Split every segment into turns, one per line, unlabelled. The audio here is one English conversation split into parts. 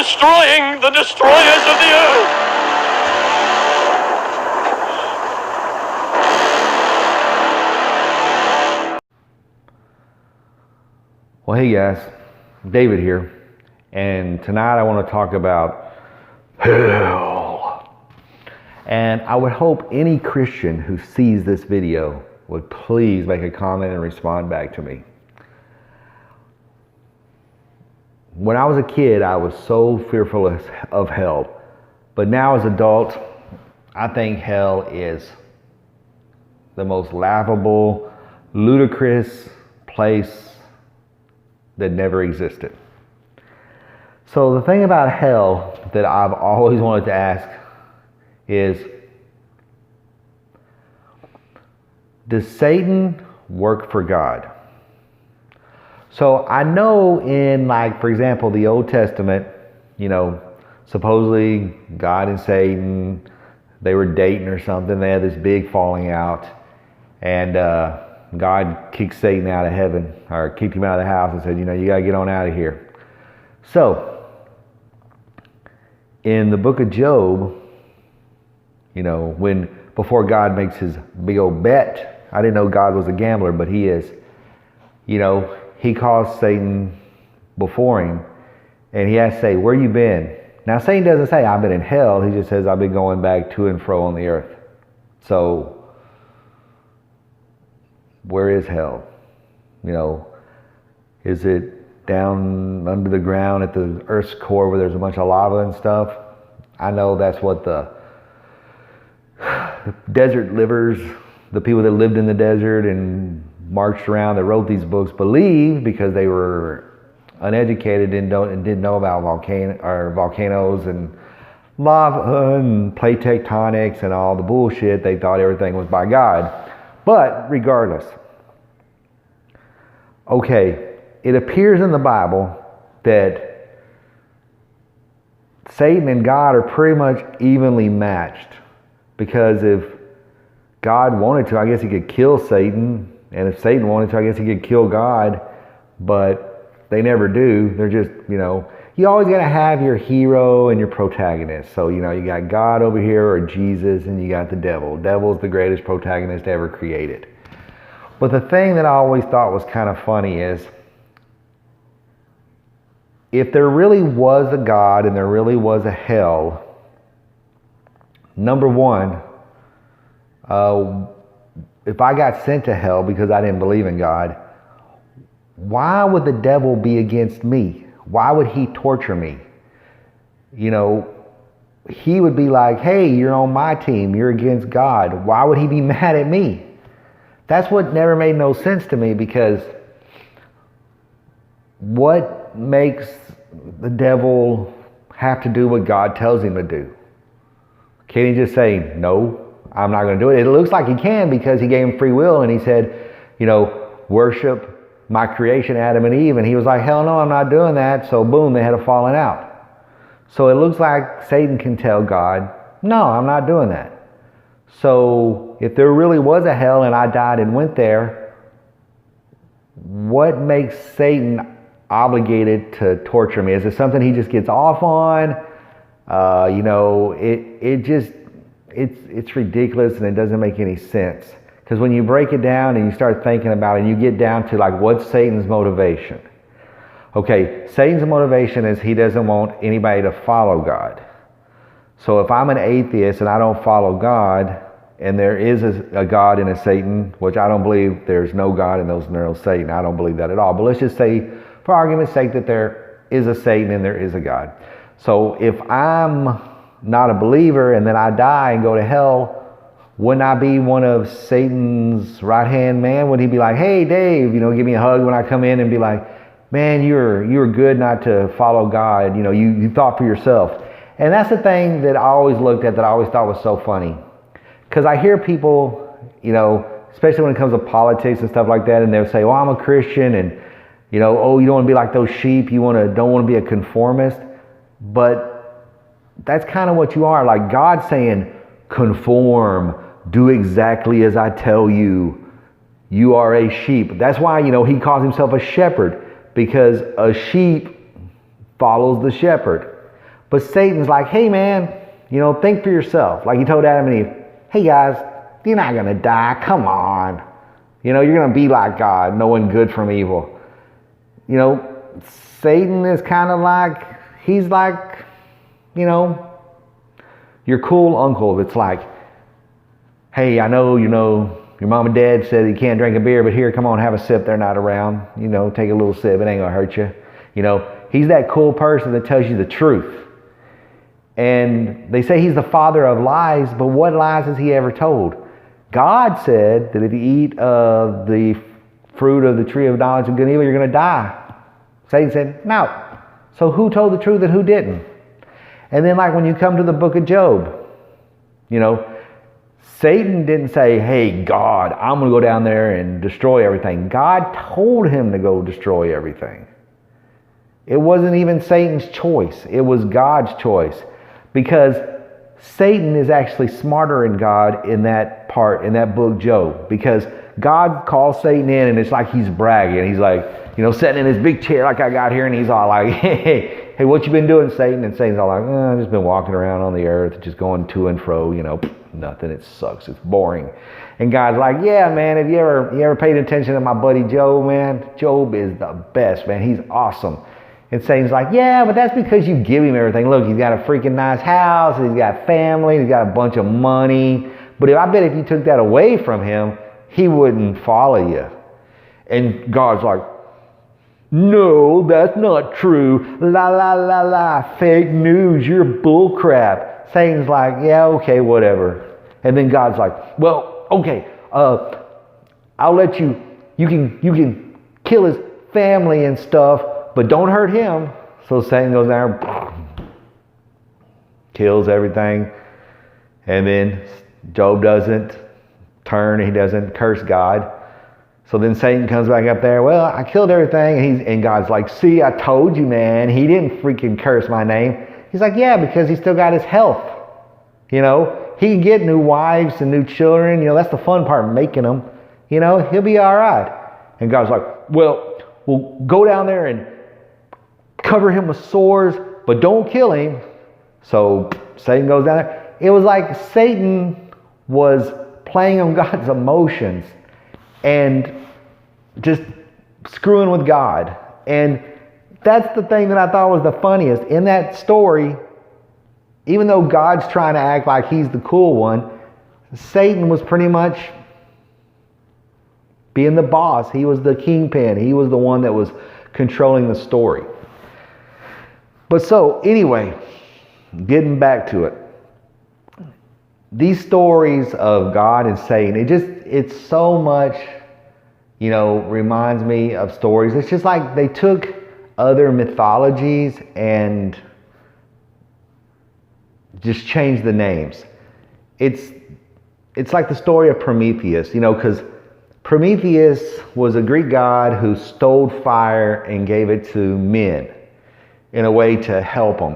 destroying the destroyers of the earth.
Well, hey guys, David here, and tonight I want to talk about hell. And I would hope any Christian who sees this video would please make a comment and respond back to me. When I was a kid, I was so fearful of hell, but now as an adult, I think hell is the most laughable, ludicrous place that never existed. So the thing about hell that I've always wanted to ask is, does Satan work for God? So I know in, like, for example, the Old Testament, supposedly God and Satan, they were dating or something. They had this big falling out, and God kicked Satan out of heaven, or kicked him out of the house and said, you got to get on out of here. So, in the book of Job, before God makes his big old bet, I didn't know God was a gambler, but he is. He calls Satan before him, and he has to say, where you been? Now, Satan doesn't say, I've been in hell. He just says, I've been going back to and fro on the earth. So, where is hell? Is it down under the ground at the earth's core where there's a bunch of lava and stuff? I know that's what the desert livers, the people that lived in the desert and marched around, that wrote these books, believed, because they were uneducated and didn't know about volcanoes and lava and plate tectonics and all the bullshit. They thought everything was by God. But regardless, okay, it appears in the Bible that Satan and God are pretty much evenly matched, because if God wanted to, I guess he could kill Satan, and if Satan wanted to, I guess he could kill God, but they never do. They're just, you always got to have your hero and your protagonist. So, you got God over here, or Jesus, and you got the devil. Devil's the greatest protagonist ever created. But the thing that I always thought was kind of funny is, if there really was a God and there really was a hell, number one, if I got sent to hell because I didn't believe in God, why would the devil be against me? Why would he torture me? He would be like, hey, you're on my team, you're against God. Why would he be mad at me? That's what never made no sense to me, because what makes the devil have to do what God tells him to do? Can't he just say, no, I'm not going to do it? It looks like he can, because he gave him free will, and he said, worship my creation, Adam and Eve. And he was like, hell no, I'm not doing that. So boom, they had a falling out. So it looks like Satan can tell God, no, I'm not doing that. So if there really was a hell and I died and went there, what makes Satan obligated to torture me? Is it something he just gets off on? It's ridiculous, and it doesn't make any sense. Because when you break it down and you start thinking about it, and you get down to, like, what's Satan's motivation? Okay, Satan's motivation is he doesn't want anybody to follow God. So if I'm an atheist and I don't follow God, and there is a God and a Satan, which I don't believe there's no God and there's no Satan. I don't believe that at all. But let's just say, for argument's sake, that there is a Satan and there is a God. So if I'm not a believer and then I die and go to hell, wouldn't I be one of Satan's right-hand man? Would he be like, hey, Dave, give me a hug when I come in, and be like, man, you were good not to follow God. You thought for yourself. And that's the thing that I always looked at, that I always thought was so funny. Because I hear people, especially when it comes to politics and stuff like that, and they'll say, well, I'm a Christian, and, you don't want to be like those sheep. You don't want to be a conformist. But that's kind of what you are. Like, God's saying, conform, do exactly as I tell you. You are a sheep. That's why, he calls himself a shepherd, because a sheep follows the shepherd. But Satan's like, hey man, think for yourself. Like he told Adam and Eve, hey guys, you're not going to die. Come on. You're going to be like God, knowing good from evil. Satan is kind of like, he's like, your cool uncle that's like, hey, I know, your mom and dad said you can't drink a beer, but here, come on, have a sip. They're not around. Take a little sip. It ain't going to hurt you. He's that cool person that tells you the truth. And they say he's the father of lies, but what lies has he ever told? God said that if you eat of the fruit of the tree of knowledge of good and evil, you're going to die. Satan said, no. So who told the truth and who didn't? And then like when you come to the book of Job, Satan didn't say, hey, God, I'm going to go down there and destroy everything. God told him to go destroy everything. It wasn't even Satan's choice. It was God's choice. Because Satan is actually smarter than God in that part, in that book, Job. Because God calls Satan in and it's like he's bragging. He's like, sitting in his big chair like I got here, and he's all like, hey, what you been doing, Satan? And Satan's all like, I've just been walking around on the earth, just going to and fro, nothing. It sucks. It's boring. And God's like, yeah, man, have you ever paid attention to my buddy Job, man? Job is the best, man. He's awesome. And Satan's like, yeah, but that's because you give him everything. Look, he's got a freaking nice house, he's got family, he's got a bunch of money. But I bet if you took that away from him, he wouldn't follow you. And God's like, no, that's not true. La, la, la, la. Fake news. You're bull crap. Satan's like, yeah, okay, whatever. And then God's like, well, okay, I'll let you can kill his family and stuff, but don't hurt him. So Satan goes down, kills everything. And then Job doesn't turn. He doesn't curse God. So then Satan comes back up there. Well, I killed everything. And God's like, see, I told you, man. He didn't freaking curse my name. He's like, yeah, because he still got his health. He can get new wives and new children. That's the fun part, making them. He'll be all right. And God's like, well, we'll go down there and cover him with sores, but don't kill him. So Satan goes down there. It was like Satan was playing on God's emotions and just screwing with God. And that's the thing that I thought was the funniest. In that story, even though God's trying to act like he's the cool one, Satan was pretty much being the boss. He was the kingpin. He was the one that was controlling the story. But so, anyway, getting back to it. These stories of God and Satan, it's so much, reminds me of stories. It's just like they took other mythologies and just changed the names. It's like the story of Prometheus, because Prometheus was a Greek god who stole fire and gave it to men in a way to help them.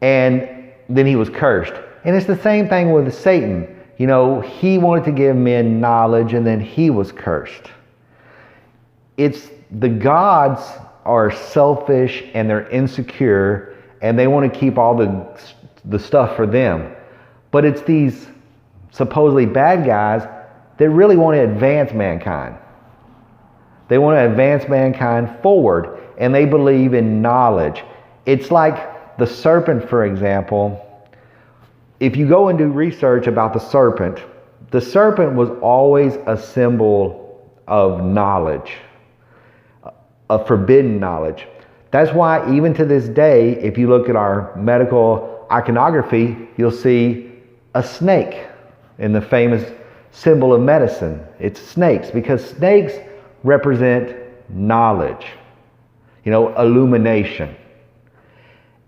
And then he was cursed. And it's the same thing with Satan. He wanted to give men knowledge and then he was cursed. It's the gods are selfish and they're insecure and they want to keep all the stuff for them. But it's these supposedly bad guys that really want to advance mankind. They want to advance mankind forward and they believe in knowledge. It's like the serpent, for example. If you go and do research about the serpent was always a symbol of knowledge, of forbidden knowledge. That's why even to this day, if you look at our medical iconography, you'll see a snake in the famous symbol of medicine. It's snakes because snakes represent knowledge, illumination.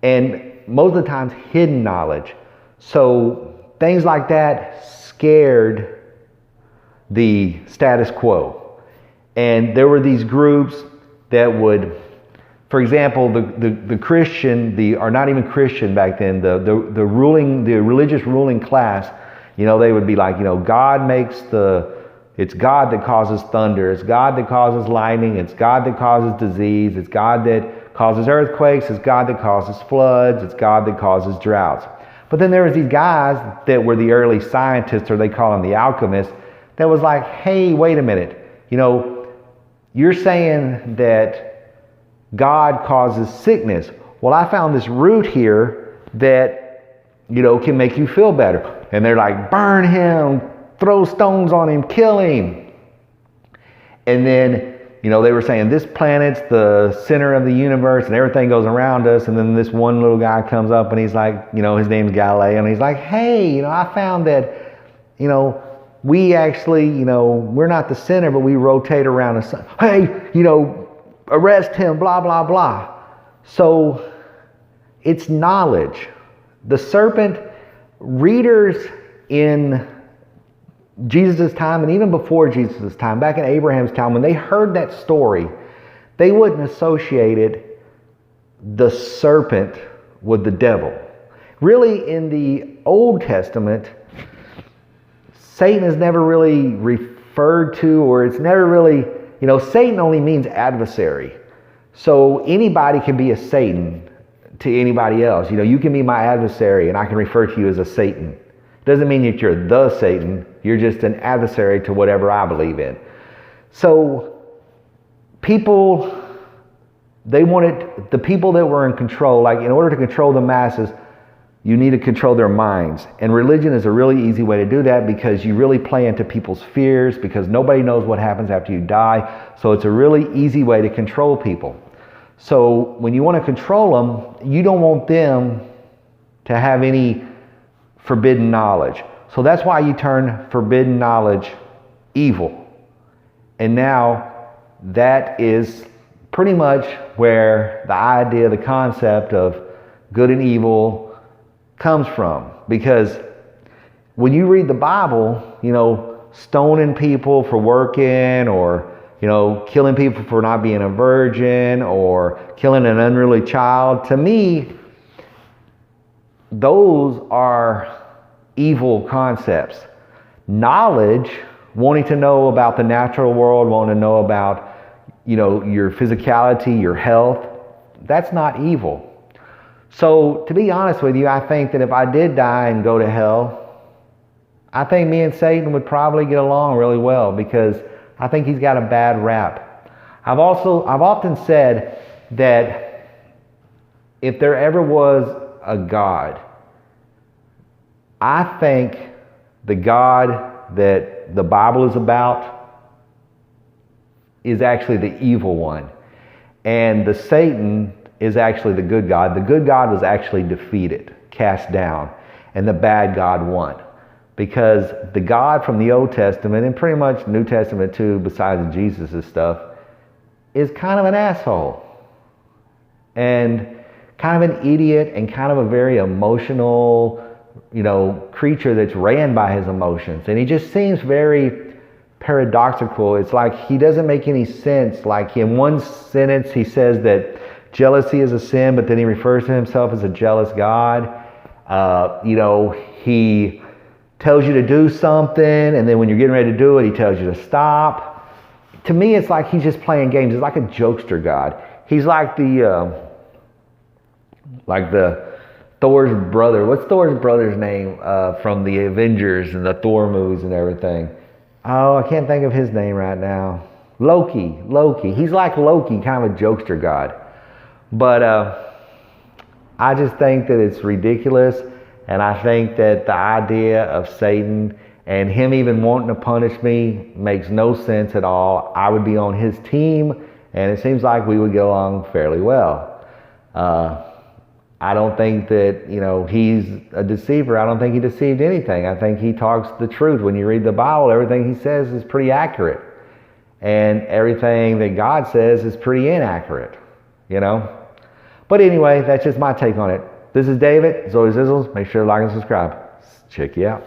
And most of the times hidden knowledge. So things like that scared the status quo. And there were these groups that would, for example, the Christian, or not even Christian back then, the religious ruling class, they would be like, it's God that causes thunder, it's God that causes lightning, it's God that causes disease, it's God that causes earthquakes. It's God that causes floods. It's God that causes droughts. But then there was these guys that were the early scientists, or they call them the alchemists, that was like, hey, wait a minute. You're saying that God causes sickness. Well, I found this root here that, can make you feel better. And they're like, burn him, throw stones on him, kill him. And then, they were saying this planet's the center of the universe and everything goes around us. And then this one little guy comes up and he's like, his name's Galileo. And he's like, hey, I found that, we actually, we're not the center, but we rotate around the sun. Hey, arrest him, blah, blah, blah. So it's knowledge. The serpent, readers in Jesus' time and even before Jesus' time, back in Abraham's time, when they heard that story, they wouldn't associate the serpent with the devil. Really, in the Old Testament, Satan is never really referred to, or it's never really, Satan only means adversary. So anybody can be a Satan to anybody else. You can be my adversary and I can refer to you as a Satan. It doesn't mean that you're the Satan. You're just an adversary to whatever I believe in. So people, they wanted, the people that were in control, like in order to control the masses, you need to control their minds. And religion is a really easy way to do that because you really play into people's fears, because nobody knows what happens after you die. So it's a really easy way to control people. So when you want to control them, you don't want them to have any forbidden knowledge. So that's why you turn forbidden knowledge evil. And now that is pretty much where the idea, the concept of good and evil comes from. Because when you read the Bible, stoning people for working, or killing people for not being a virgin, or killing an unruly child, to me, those are evil concepts. Knowledge, wanting to know about the natural world, wanting to know about, your physicality, your health, that's not evil. So to be honest with you, I think that if I did die and go to hell, I think me and Satan would probably get along really well, because I think he's got a bad rap. I've often said that if there ever was a God, I think the God that the Bible is about is actually the evil one. And the Satan is actually the good God. The good God was actually defeated, cast down, and the bad God won. Because the God from the Old Testament, and pretty much New Testament too, besides Jesus' stuff, is kind of an asshole. And kind of an idiot, and kind of a very emotional, creature that's ran by his emotions. And he just seems very paradoxical. It's like he doesn't make any sense. Like in one sentence he says that jealousy is a sin, but then he refers to himself as a jealous God. He tells you to do something, and then when you're getting ready to do it, he tells you to stop. To me, it's like he's just playing games. It's like a jokester God. He's like the Thor's brother. What's Thor's brother's name from the Avengers and the Thor movies and everything? Oh, I can't think of his name right now. Loki. He's like Loki, kind of a jokester God. But I just think that it's ridiculous, and I think that the idea of Satan and him even wanting to punish me makes no sense at all. I would be on his team, and it seems like we would get along fairly well. I don't think that, he's a deceiver. I don't think he deceived anything. I think he talks the truth. When you read the Bible, everything he says is pretty accurate. And everything that God says is pretty inaccurate, But anyway, that's just my take on it. This is David, Zoe Zizzles. Make sure to like and subscribe. Check you out.